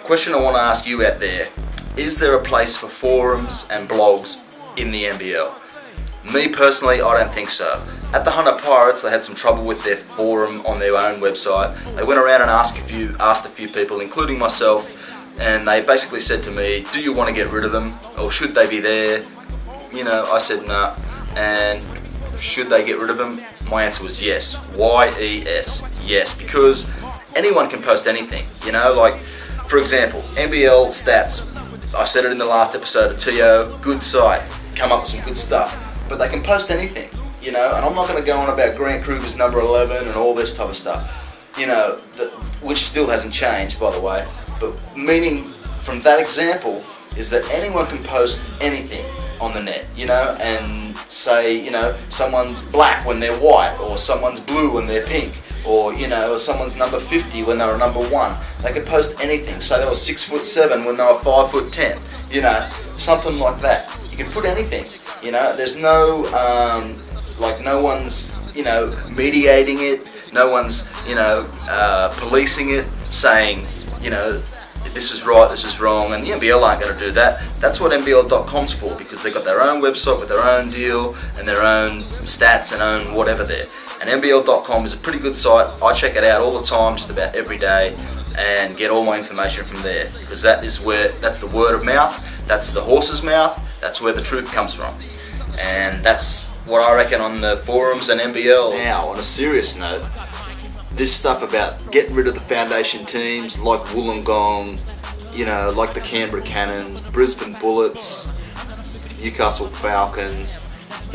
question I want to ask you out there, is there a place for forums and blogs in the NBL? Me personally, I don't think so. At the Hunter Pirates, they had some trouble with their forum on their own website. They went around and asked a few people, including myself, and they basically said to me, do you want to get rid of them, or should they be there? You know, I said no. And should they get rid of them? My answer was yes. Y-E-S, yes, because anyone can post anything, you know, like, for example, NBL Stats. I said it in the last episode of TO, good site, come up with some good stuff, but they can post anything, you know, and I'm not going to go on about Grant Kruger's number 11 and all this type of stuff, you know, which still hasn't changed, by the way, but meaning from that example is that anyone can post anything on the net, you know, and say, you know, someone's black when they're white, or someone's blue when they're pink, or, you know, or someone's number 50 when they were number 1. They could post anything. Say they were 6'7" when they were 5'10", you know, something like that. You can put anything, you know. There's no, like, no one's, you know, mediating it. No one's, you know, policing it, saying, you know, this is right, this is wrong, and the NBL aren't going to do that. That's what NBL.com's for, because they've got their own website with their own deal and their own stats and own whatever there. And NBL.com is a pretty good site. I check it out all the time, just about every day, and get all my information from there, because that's the word of mouth, that's the horse's mouth, that's where the truth comes from. And that's what I reckon on the forums and NBL. Now, on a serious note, this stuff about getting rid of the foundation teams like Wollongong, you know, like the Canberra Cannons, Brisbane Bullets, Newcastle Falcons,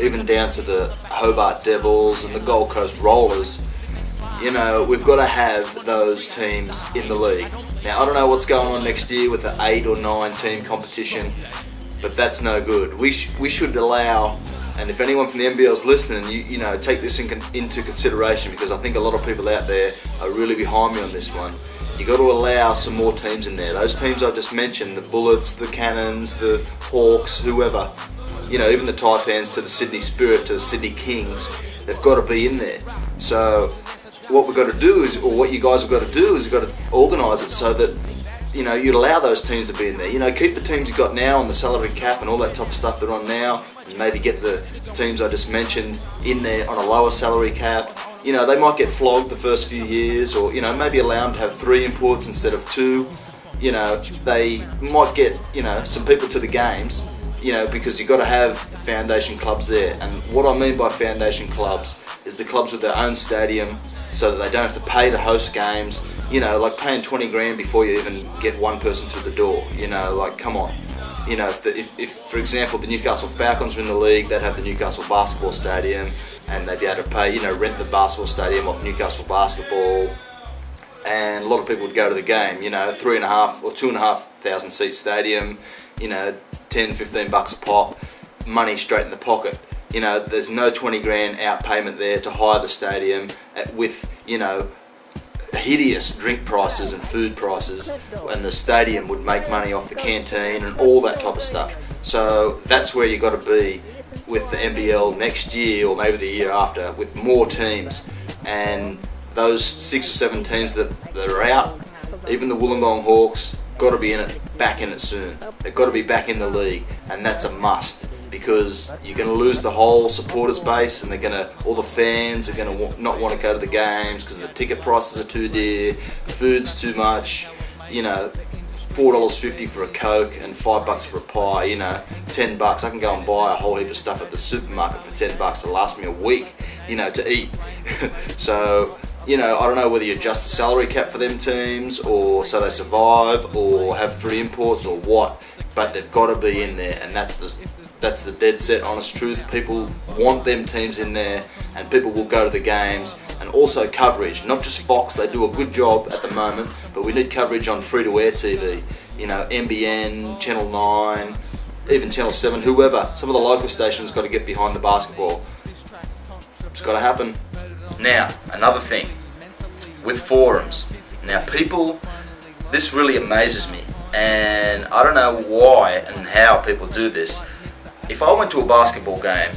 even down to the Hobart Devils and the Gold Coast Rollers, you know, we've got to have those teams in the league. Now, I don't know what's going on next year with the 8 or 9 team competition, but that's no good. We should allow, and if anyone from the NBL is listening, you know, take this into consideration, because I think a lot of people out there are really behind me on this one. You got to allow some more teams in there. Those teams I just mentioned, the Bullets, the Cannons, the Hawks, whoever, you know, even the Taipans to the Sydney Spirit to the Sydney Kings, they've got to be in there. So what we've got to do is, or what you guys have got to do is, you've got to organise it so that, you know, you'd allow those teams to be in there. You know, keep the teams you've got now on the salary cap and all that type of stuff they're on now, and maybe get the teams I just mentioned in there on a lower salary cap. You know, they might get flogged the first few years, or, you know, maybe allow them to have 3 imports instead of 2. You know, they might get, you know, some people to the games, you know, because you've got to have foundation clubs there. And what I mean by foundation clubs is the clubs with their own stadium, so that they don't have to pay to host games, you know, like paying 20 grand before you even get one person through the door, you know, like, come on. You know, if for example, the Newcastle Falcons were in the league, they'd have the Newcastle Basketball Stadium, and they'd be able to pay, you know, rent the basketball stadium off Newcastle Basketball, and a lot of people would go to the game, you know, 3,500 or 2,500 seat stadium, you know, 10, 15 bucks a pop, money straight in the pocket. You know, there's no 20 grand out payment there to hire the stadium with, you know, hideous drink prices and food prices, and the stadium would make money off the canteen and all that type of stuff. So that's where you got to be with the NBL next year, or maybe the year after, with more teams. And those 6 or 7 teams that are out, even the Wollongong Hawks, got to be back in it soon. They've got to be back in the league, and that's a must, because you're going to lose the whole supporters base, and all the fans are going to not want to go to the games because the ticket prices are too dear, food's too much, you know, $4.50 for a Coke and $5 for a pie, you know, $10. I can go and buy a whole heap of stuff at the supermarket for $10 to last me a week, you know, to eat. So, you know, I don't know whether you adjust the salary cap for them teams, or so they survive, or have 3 imports, or what, but they've got to be in there, and that's the dead set honest truth. People want them teams in there, and people will go to the games. And also coverage, not just Fox, they do a good job at the moment, but we need coverage on free-to-air TV, you know, NBN, Channel 9, even Channel 7, whoever. Some of the local stations got to get behind the basketball. It's got to happen. Now, another thing, with forums. Now people, this really amazes me, and I don't know why and how people do this. If I went to a basketball game,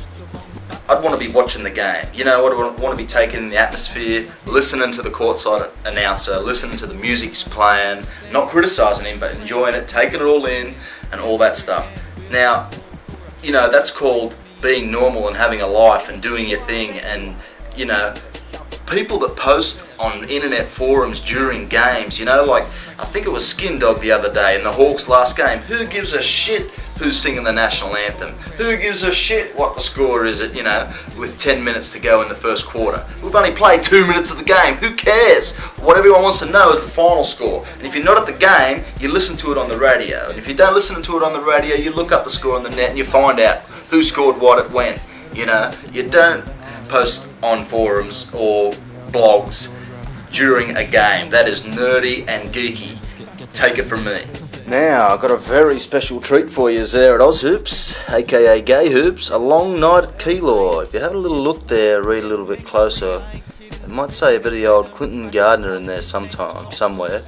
I'd want to be watching the game. You know, I'd want to be taking in the atmosphere, listening to the courtside announcer, listening to the music he's playing, not criticising him, but enjoying it, taking it all in, and all that stuff. Now, you know, that's called being normal and having a life and doing your thing. And, you know, people that post on internet forums during games, you know, like I think it was Skin Dog the other day in the Hawks' last game. Who gives a shit who's singing the national anthem? Who gives a shit what the score is at, you know, with 10 minutes to go in the first quarter? We've only played 2 minutes of the game. Who cares? What everyone wants to know is the final score. And if you're not at the game, you listen to it on the radio. And if you don't listen to it on the radio, you look up the score on the net and you find out who scored what at when. You know, you don't post on forums or blogs during a game. That is nerdy and geeky. Take it from me. Now, I've got a very special treat for you there at Oz Hoops, aka Gay Hoops, a long night at Keilor. If you have a little look there, read a little bit closer, it might say a bit of the old Clinton Gardner in there sometime, somewhere,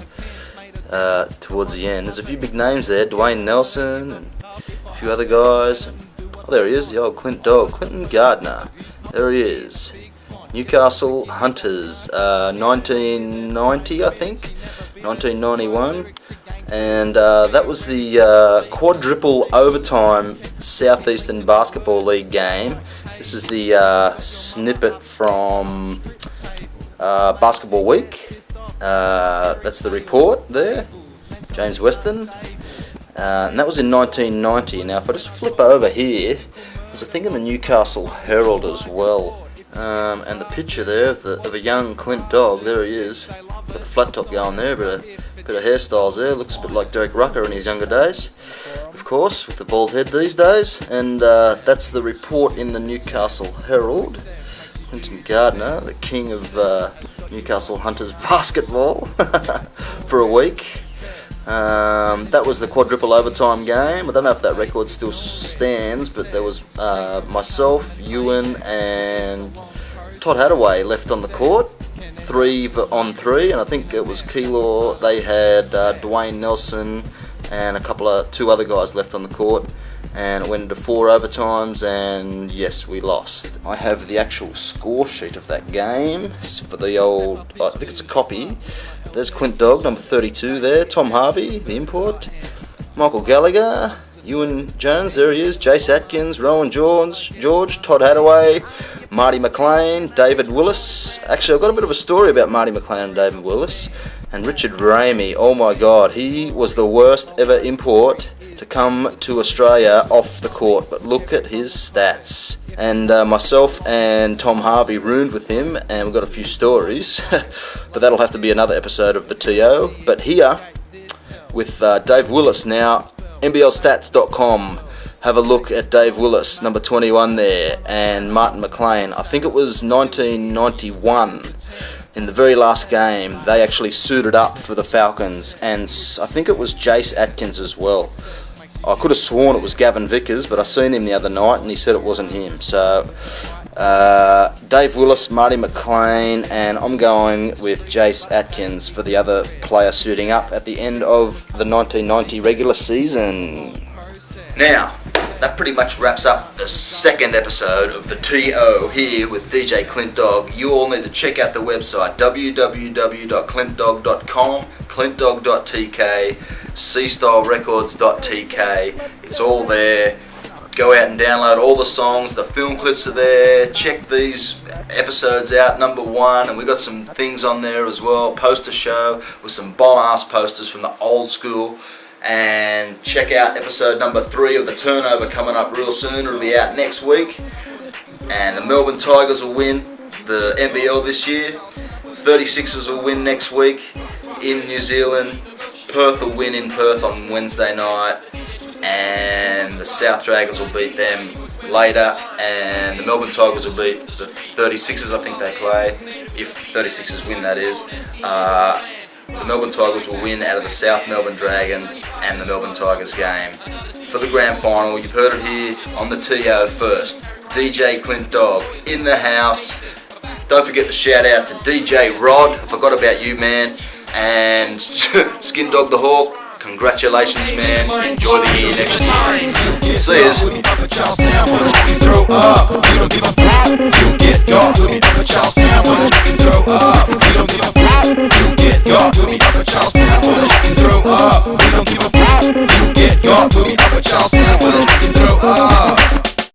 towards the end. There's a few big names there, Dwayne Nelson and a few other guys. Oh, there he is, the old Clint Dog, Clinton Gardner. There he is. Newcastle Hunters, 1990, I think, 1991. And that was the quadruple overtime Southeastern Basketball League game. This is the snippet from Basketball Week. That's the report there, James Weston. And that was in 1990. Now if I just flip over here, there's a thing in the Newcastle Herald as well. And the picture there of a young Clint Dog, there he is. Got the flat top going there, but bit of hairstyles there, looks a bit like Derek Rucker in his younger days, of course, with the bald head these days. And that's the report in the Newcastle Herald. Clinton Gardner, the king of Newcastle Hunters basketball for a week. That was the quadruple overtime game. I don't know if that record still stands, but there was myself, Ewan and Todd Hadaway left on the court. 3-on-3, and I think it was Keilor. They had Dwayne Nelson and two other guys left on the court, and it went into 4 overtimes, and yes, we lost. I have the actual score sheet of that game for the old, I think it's a copy. There's Clint Dog, number 32 there, Tom Harvey, the import, Michael Gallagher, Ewan Jones, there he is, Jace Atkins, Rowan George, Todd Hadaway, Marty McLean, David Willis. Actually, I've got a bit of a story about Marty McLean and David Willis. And Richard Ramey, oh my god, he was the worst ever import to come to Australia off the court. But look at his stats. And myself and Tom Harvey roomed with him, and we've got a few stories. But that'll have to be another episode of the TO. But here, with Dave Willis now, NBLstats.com. Have a look at Dave Willis, number 21 there, and Martin McLean. I think it was 1991. In the very last game, they actually suited up for the Falcons, and I think it was Jace Atkins as well. I could have sworn it was Gavin Vickers, but I seen him the other night, and he said it wasn't him. So, Dave Willis, Marty McLean, and I'm going with Jace Atkins for the other player suiting up at the end of the 1990 regular season. Now, that pretty much wraps up the second episode of the TO here with DJ Clint Dog. You all need to check out the website www.clintdog.com, clintdog.tk, cstylerecords.tk. It's all there. Go out and download all the songs. The film clips are there. Check these episodes out, number 1, and we got some things on there as well. Poster show with some bomb-ass posters from the old school. And check out episode number 3 of The Turnover coming up real soon. It'll be out next week. And the Melbourne Tigers will win the NBL this year. 36ers will win next week in New Zealand. Perth will win in Perth on Wednesday night. And the South Dragons will beat them later. And the Melbourne Tigers will beat the 36ers, I think they play. If 36ers win, that is. The Melbourne Tigers will win out of the South Melbourne Dragons and the Melbourne Tigers game for the grand final. You've heard it here on the TO first. DJ Clint Dog in the house. Don't forget to shout out to DJ Rod. I forgot about you, man. And Skin Dog the Hawk. Congratulations, man. Enjoy the year next year. See yous. Throw up, we don't give a fuck. You get got, we'll be up at Charlestown for the fucking throw up. We don't give a fuck. You get got, we'll be up at Charlestown for the fucking throw up. We don't give a fuck. You get got, we'll be up at Charlestown for the